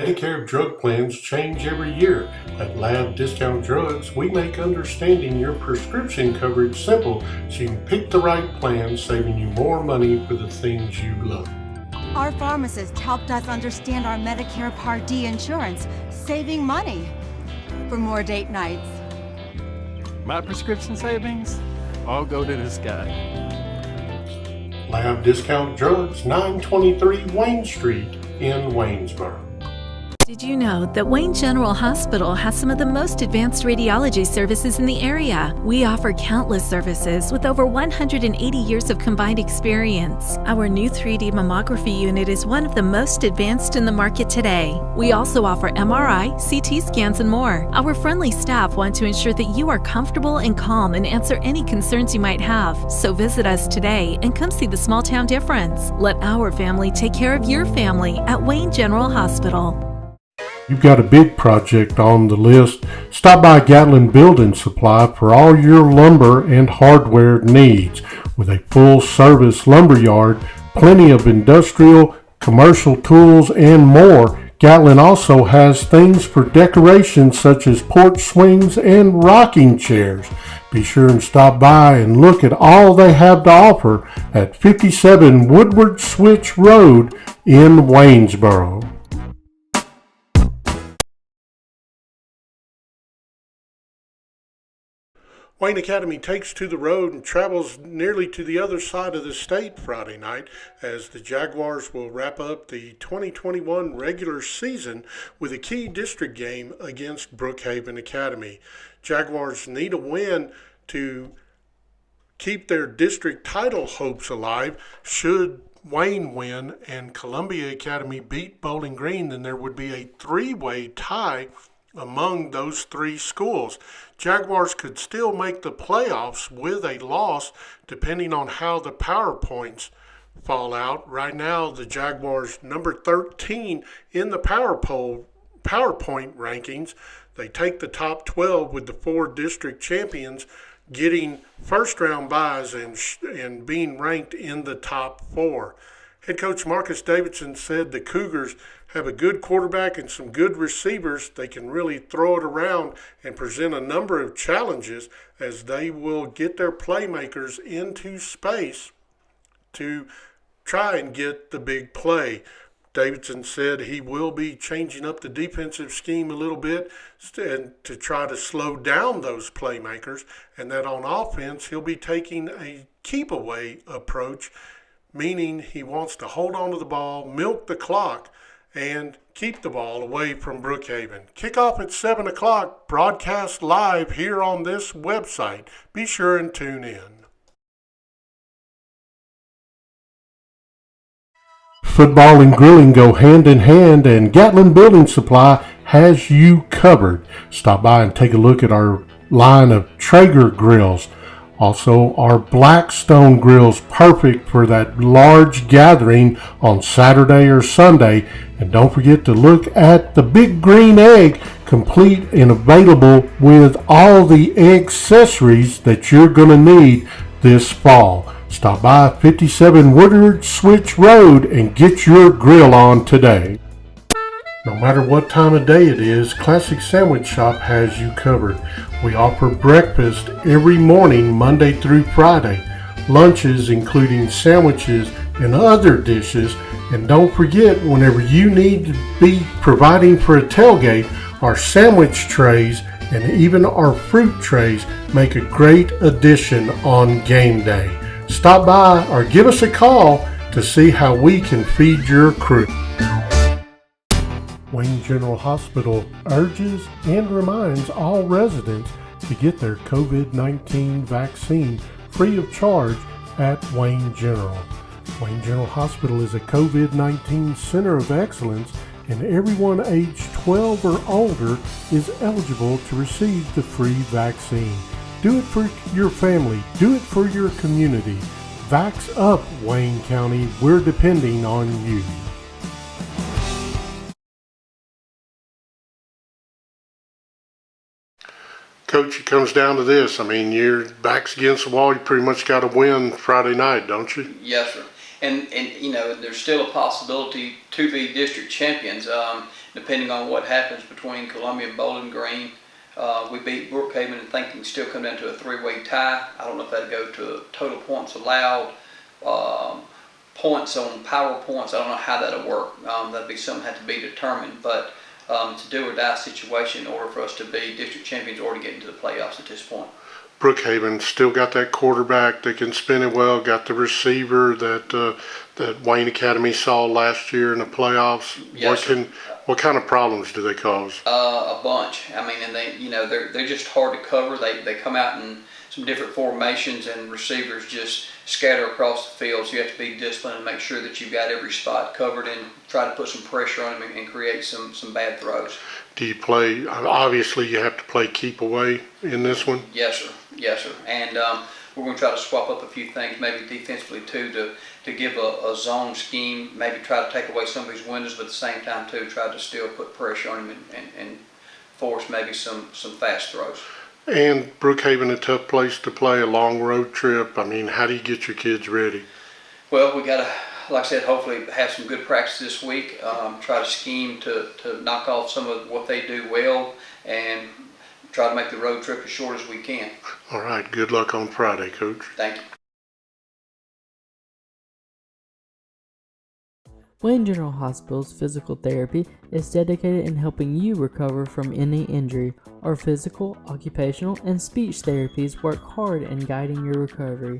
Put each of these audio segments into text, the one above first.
Medicare drug plans change every year. At Lab Discount Drugs, we make understanding your prescription coverage simple so you can pick the right plan, saving you more money for the things you love. Our pharmacist helped us understand our Medicare Part D insurance, saving money for more date nights. My prescription savings all go to this guy. Lab Discount Drugs, 923 Wayne Street in Waynesboro. Did you know that Wayne General Hospital has some of the most advanced radiology services in the area? We offer countless services with over 180 years of combined experience. Our new 3D mammography unit is one of the most advanced in the market today. We also offer MRI, CT scans, and more. Our friendly staff want to ensure that you are comfortable and calm and answer any concerns you might have. So visit us today and come see the small town difference. Let our family take care of your family at Wayne General Hospital. You've got a big project on the list. Stop by Gatlin Building Supply for all your lumber and hardware needs. With a full-service lumber yard, plenty of industrial, commercial tools, and more, Gatlin also has things for decoration such as porch swings and rocking chairs. Be sure and stop by and look at all they have to offer at 57 Woodward Switch Road in Waynesboro. Wayne Academy takes to the road and travels nearly to the other side of the state Friday night as the Jaguars will wrap up the 2021 regular season with a key district game against Brookhaven Academy. Jaguars need a win to keep their district title hopes alive. Should Wayne win and Columbia Academy beat Bowling Green, then there would be a three-way tie among those three schools. Jaguars could still make the playoffs with a loss depending on how the PowerPoints fall out. Right now, the Jaguars number 13 in the PowerPoint rankings. They take the top 12 with the four district champions getting first round byes and being ranked in the top four. Head coach Marcus Davidson said the Cougars have a good quarterback and some good receivers. They can really throw it around and present a number of challenges as they will get their playmakers into space to try and get the big play. Davidson said he will be changing up the defensive scheme a little bit to try to slow down those playmakers, and that on offense he'll be taking a keep-away approach, meaning he wants to hold on to the ball, milk the clock, and keep the ball away from Brookhaven. Kickoff at 7 o'clock, broadcast live here on this website. Be sure and tune in. Football and grilling go hand in hand, and Gatlin Building Supply has you covered. Stop by and take a look at our line of Traeger grills. Also, our Blackstone grills, perfect for that large gathering on Saturday or Sunday. And don't forget to look at the Big Green Egg, complete and available with all the accessories that you're going to need this fall. Stop by 57 Woodward Switch Road and get your grill on today. No matter what time of day it is, Classic Sandwich Shop has you covered. We offer breakfast every morning, Monday through Friday, lunches including sandwiches and other dishes, and don't forget, whenever you need to be providing for a tailgate, our sandwich trays and even our fruit trays make a great addition on game day. Stop by or give us a call to see how we can feed your crew. Wayne General Hospital urges and reminds all residents to get their COVID-19 vaccine free of charge at Wayne General. Wayne General Hospital is a COVID-19 center of excellence, and everyone aged 12 or older is eligible to receive the free vaccine. Do it for your family. Do it for your community. Vax up, Wayne County. We're depending on you. Coach, it comes down to this. I mean, your back's against the wall. You pretty much got to win Friday night, don't you? Yes, sir. And you know, there's still a possibility to be district champions. depending on what happens between Columbia and Bowling Green. We beat Brookhaven and think it can still come down to a three-way tie. I don't know if that'll go to total points allowed, points on power points. I don't know how that'll work. That'll be something that have to be determined. But it's a do or die situation in order for us to be district champions or to get into the playoffs at this point. Brookhaven still got that quarterback that can spin it well, got the receiver that Wayne Academy saw last year in the playoffs. Yes, What kind of problems do they cause? A bunch. I mean, and they're just hard to cover. They come out in some different formations, and receivers just scatter across the field. So you have to be disciplined and make sure that you've got every spot covered and try to put some pressure on them and create some bad throws. Do you play, obviously you have to play keep away in this one? Yes, sir. Yes, sir. And we're going to try to swap up a few things, maybe defensively too, to give a zone scheme, maybe try to take away some of his windows, but at the same time too, try to still put pressure on him and force maybe some fast throws. And Brookhaven, a tough place to play, a long road trip. I mean, how do you get your kids ready? Well, we got to, like I said, hopefully have some good practice this week. Try to scheme to knock off some of what they do well and try to make the road trip as short as we can. All right. Good luck on Friday, Coach. Thank you. Wayne General Hospital's physical therapy is dedicated in helping you recover from any injury. Our physical, occupational, and speech therapies work hard in guiding your recovery.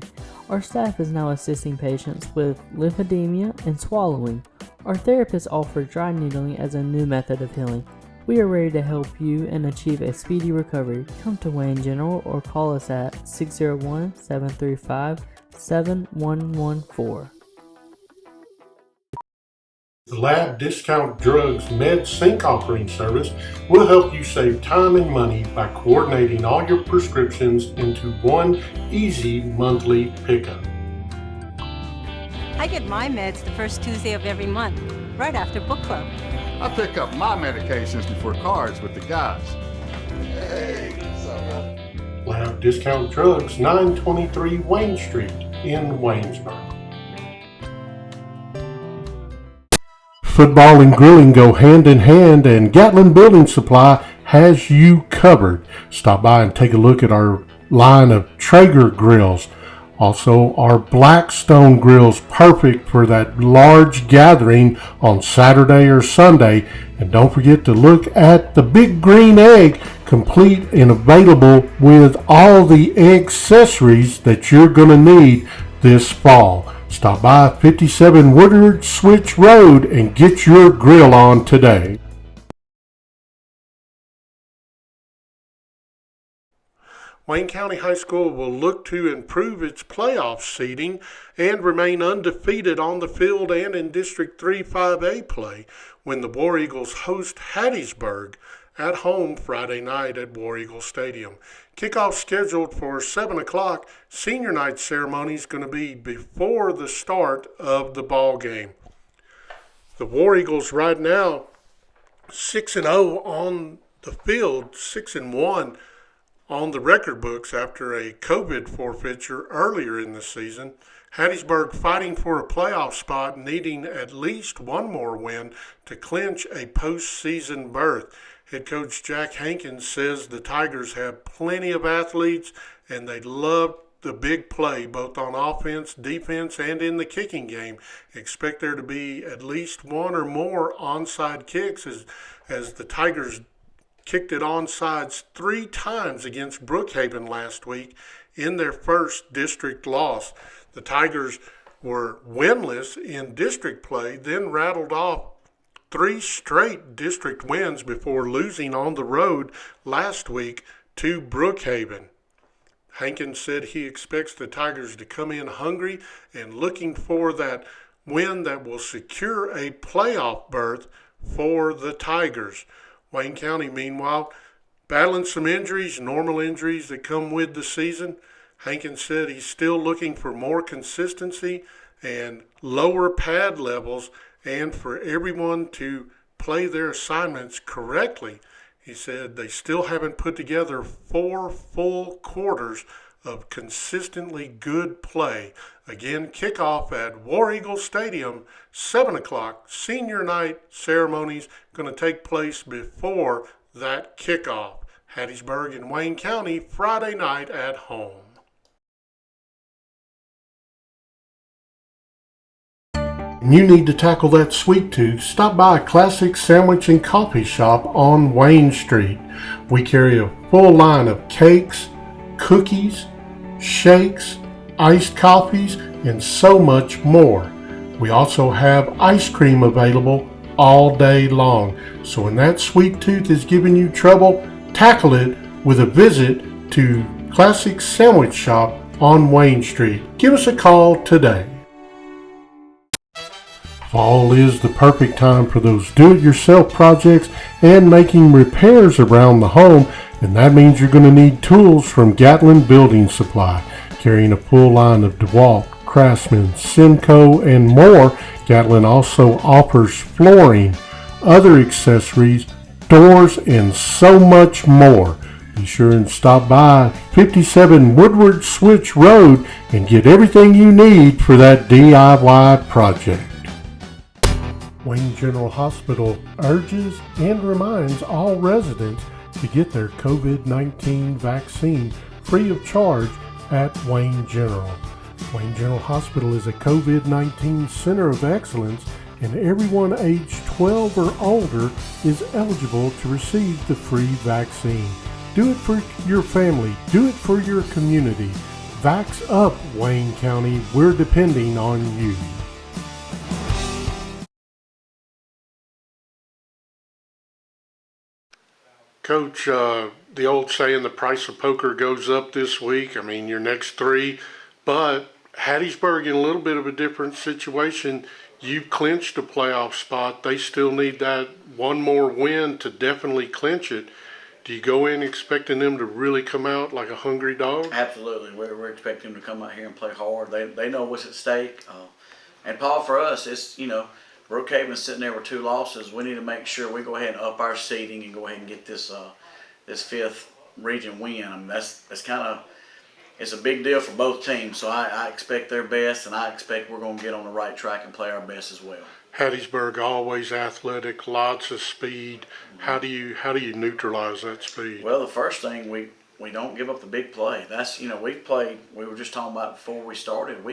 Our staff is now assisting patients with lymphedema and swallowing. Our therapists offer dry needling as a new method of healing. We are ready to help you and achieve a speedy recovery. Come to Wayne General or call us at 601-735-7114. The Lab Discount Drugs MedSync offering service will help you save time and money by coordinating all your prescriptions into one easy monthly pickup. I get my meds the first Tuesday of every month, right after book club. I pick up my medications before cards with the guys. Lab Discount Drugs, 923 Wayne Street in Waynesboro. Football and grilling go hand in hand, and Gatlin Building Supply has you covered. Stop by and take a look at our line of Traeger grills. Also, our Blackstone grills, perfect for that large gathering on Saturday or Sunday. And don't forget to look at the Big Green Egg, complete and available with all the accessories that you're going to need this fall. Stop by 57 Woodward Switch Road and get your grill on today. Wayne County High School will look to improve its playoff seeding and remain undefeated on the field and in District 3 5A play when the War Eagles host Hattiesburg at home Friday night at War Eagle Stadium. Kickoff scheduled for 7 o'clock. Senior night ceremony is going to be before the start of the ball game. The War Eagles right now 6-0 on the field, 6-1 on the record books after a COVID forfeiture earlier in the season. Hattiesburg fighting for a playoff spot, needing at least one more win to clinch a postseason berth. Head coach Jack Hankins says the Tigers have plenty of athletes and they love the big play both on offense, defense, and in the kicking game. Expect there to be at least one or more onside kicks as the Tigers kicked it onsides 3 times against Brookhaven last week in their first district loss. The Tigers were winless in district play, then rattled off 3 straight district wins before losing on the road last week to Brookhaven. Hankins said he expects the Tigers to come in hungry and looking for that win that will secure a playoff berth for the Tigers. Wayne County, meanwhile, battling some injuries, normal injuries that come with the season. Hankins said he's still looking for more consistency and lower pad levels and for everyone to play their assignments correctly. He said they still haven't put together 4 full quarters of consistently good play. Again, kickoff at War Eagle Stadium, 7 o'clock. Senior night ceremonies going to take place before that kickoff. Hattiesburg and Wayne County, Friday night at home. You need to tackle that sweet tooth, stop by a Classic Sandwich and Coffee Shop on Wayne Street. We carry a full line of cakes, cookies, shakes, iced coffees, and so much more. We also have ice cream available all day long. So when that sweet tooth is giving you trouble, tackle it with a visit to Classic Sandwich Shop on Wayne Street. Give us a call today. Fall is the perfect time for those do-it-yourself projects and making repairs around the home, and that means you're going to need tools from Gatlin Building Supply. Carrying a full line of DeWalt, Craftsman, Simcoe, and more, Gatlin also offers flooring, other accessories, doors, and so much more. Be sure and stop by 57 Woodward Switch Road and get everything you need for that DIY project. Wayne General Hospital urges and reminds all residents to get their COVID-19 vaccine free of charge at Wayne General. Wayne General Hospital is a COVID-19 center of excellence, and everyone aged 12 or older is eligible to receive the free vaccine. Do it for your family. Do it for your community. Vax up, Wayne County. We're depending on you. Coach, the old saying, the price of poker goes up this week. I mean, your next three, but Hattiesburg in a little bit of a different situation. You've clinched a playoff spot. They still need that one more win to definitely clinch it. Do you go in expecting them to really come out like a hungry dog? Absolutely. We're expecting them to come out here and play hard. They know what's at stake. And Paul, for us, it's, Brookhaven's sitting there with 2 losses. We need to make sure we go ahead and up our seeding and go ahead and get this this 5th region win. I mean, that's kind of, it's a big deal for both teams. So I expect their best, and I expect we're going to get on the right track and play our best as well. Hattiesburg always athletic, lots of speed. How do you neutralize that speed? Well, the first thing, we don't give up the big play. That's, we were just talking about before we started.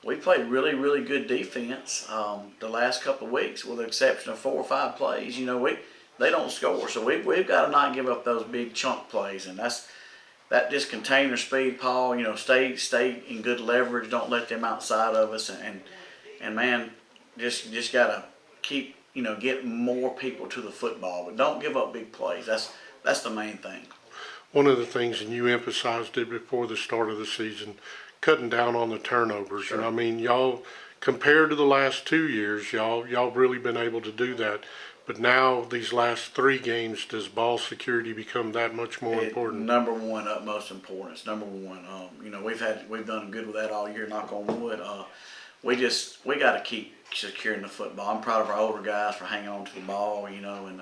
We played really, really good defense the last couple of weeks, with the exception of 4 or 5 plays. They don't score, so we've got to not give up those big chunk plays, and that just container speed, Paul. Stay in good leverage. Don't let them outside of us, and man, just gotta keep get more people to the football, but don't give up big plays. That's the main thing. One of the things, and you emphasized it before the start of the season, cutting down on the turnovers. Sure. And I mean, y'all, compared to the last 2 years, y'all really been able to do that. But now, these last 3 games, does ball security become that much more important? Number one, utmost importance. Number one. We've done good with that all year. Knock on wood. We got to keep securing the football. I'm proud of our older guys for hanging on to the ball. And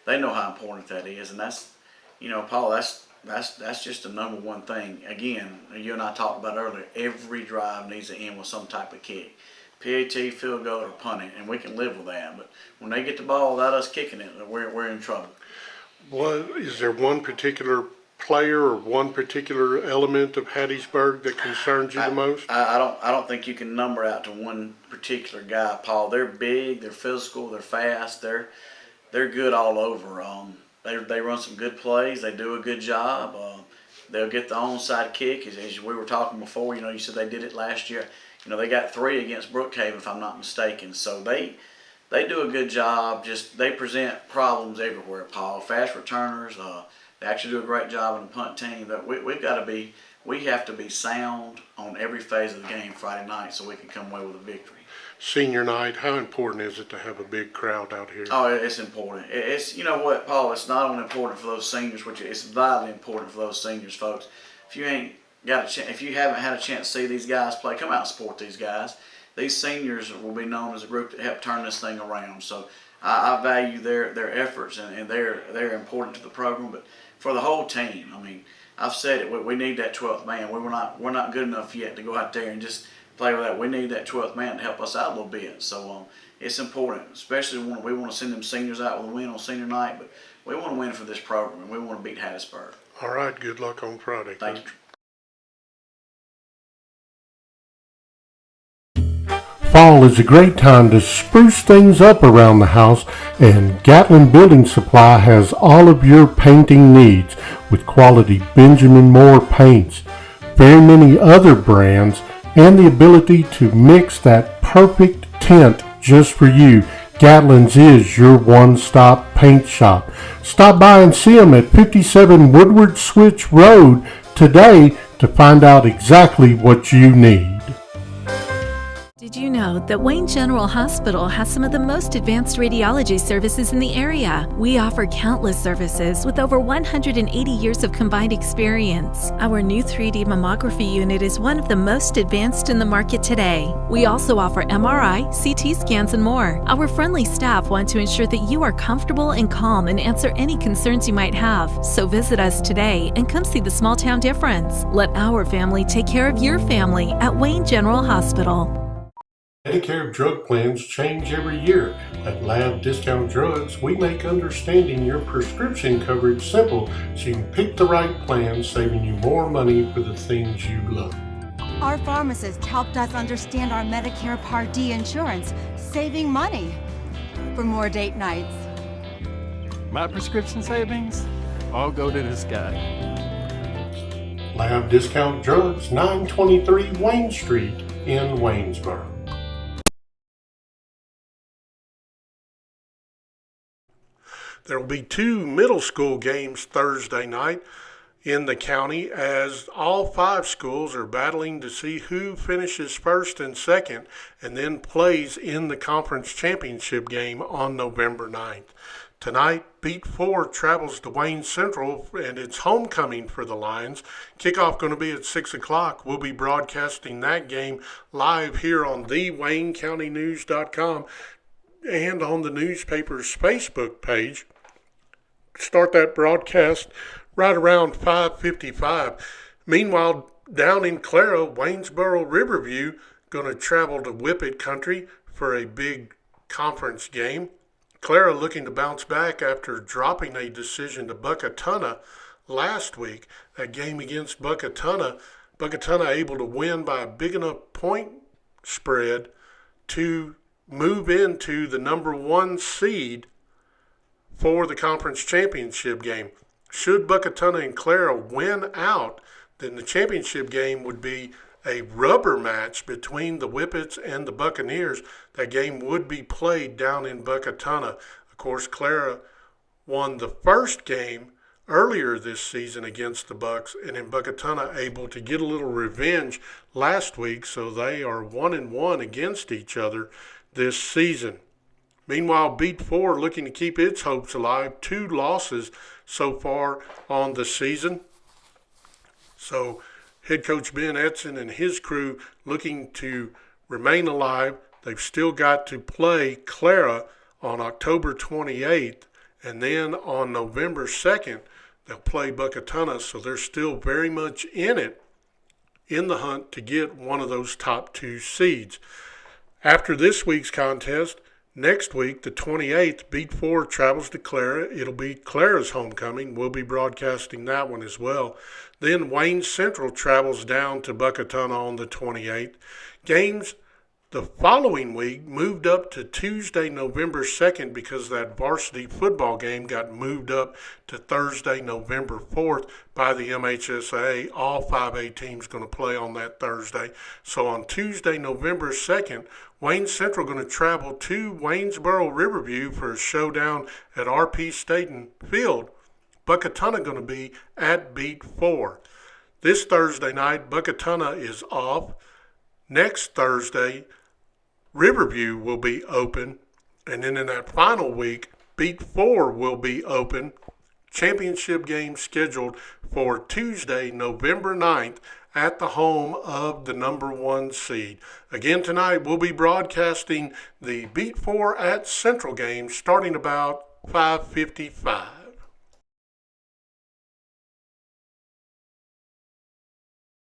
they know how important that is. And that's, Paul, that's just the number one thing. Again, you and I talked about earlier, every drive needs to end with some type of kick. PAT, field goal, or punting, and we can live with that. But when they get the ball without us kicking it, we're in trouble. Well, is there one particular player or one particular element of Hattiesburg that concerns you the most? I don't think you can number out to one particular guy, Paul. They're big, they're physical, they're fast, they're good all over. They run some good plays. They do a good job. They'll get the onside kick, as we were talking before. You said they did it last year. They got 3 against Brookhaven, if I'm not mistaken. So they do a good job. Just they present problems everywhere, Paul. Fast returners. They actually do a great job in the punt team. But we have to be sound on every phase of the game Friday night so we can come away with a victory. Senior night, how important is it to have a big crowd out here? Oh, it's important. It's what, Paul, it's not only important for those seniors, which it's vitally important for those seniors, folks. If you haven't had a chance to see these guys play, come out and support these guys. These seniors will be known as a group that helped turn this thing around. So I value their efforts, and they're important to the program. But for the whole team, I mean, I've said it. We need that 12th man. We're not good enough yet to go out there and just play with that. We need that 12th man to help us out a little bit. So it's important, especially when we want to send them seniors out with a win on senior night. But we want to win for this program, and we want to beat Hattiesburg. All right, good luck on Friday. Thank you. Fall is a great time to spruce things up around the house, and Gatlin Building Supply has all of your painting needs with quality Benjamin Moore paints, very many other brands, and the ability to mix that perfect tint just for you. Gatlin's is your one-stop paint shop. Stop by and see them at 57 Woodward Switch Road today to find out exactly what you need. Did you know that Wayne General Hospital has some of the most advanced radiology services in the area? We offer countless services with over 180 years of combined experience. Our new 3D mammography unit is one of the most advanced in the market today. We also offer MRI, CT scans, and more. Our friendly staff want to ensure that you are comfortable and calm and answer any concerns you might have. So visit us today and come see the small town difference. Let our family take care of your family at Wayne General Hospital. Medicare drug plans change every year. At Lab Discount Drugs, we make understanding your prescription coverage simple so you can pick the right plan, saving you more money for the things you love. Our pharmacist helped us understand our Medicare Part D insurance, saving money for more date nights. My prescription savings all go to this guy. Lab Discount Drugs, 923 Wayne Street in Waynesboro. There will be 2 middle school games Thursday night in the county as all 5 schools are battling to see who finishes first and second and then plays in the conference championship game on November 9th. Tonight, Beat 4 travels to Wayne Central and it's homecoming for the Lions. Kickoff going to be at 6 o'clock. We'll be broadcasting that game live here on thewaynecountynews.com and on the newspaper's Facebook page. Start that broadcast right around 5:55. Meanwhile, down in Clara, Waynesboro Riverview going to travel to Whippet Country for a big conference game. Clara looking to bounce back after dropping a decision to Buckatuna last week. That game against Buckatuna able to win by a big enough point spread to move into the number 1 seed for the conference championship game. Should Buckatuna and Clara win out, then the championship game would be a rubber match between the Whippets and the Buccaneers. That game would be played down in Buckatuna. Of course, Clara won the first game earlier this season against the Bucks, and in Buckatuna able to get a little revenge last week, so they are 1-1 against each other this season. Meanwhile, Beat 4 looking to keep its hopes alive. 2 losses so far on the season. So head coach Ben Edson and his crew looking to remain alive. They've still got to play Clara on October 28th, and then on November 2nd, they'll play Buckatuna. So they're still very much in it, in the hunt to get one of those top 2 seeds. After this week's contest, next week, the 28th, Beat 4 travels to Clara. It'll be Clara's homecoming. We'll be broadcasting that one as well. Then Wayne Central travels down to Buckatuna on the 28th. Games the following week moved up to Tuesday, November 2nd because that varsity football game got moved up to Thursday, November 4th by the MHSA. All 5A teams going to play on that Thursday. So on Tuesday, November 2nd, Wayne Central going to travel to Waynesboro Riverview for a showdown at RP Staten Field. Buckatuna going to be at Beat 4. This Thursday night, Buckatuna is off. Next Thursday, Riverview will be open. And then in that final week, Beat 4 will be open. Championship game scheduled for Tuesday, November 9th at the home of the number 1 seed. Again tonight, we'll be broadcasting the Beat 4 at Central game starting about 5:55.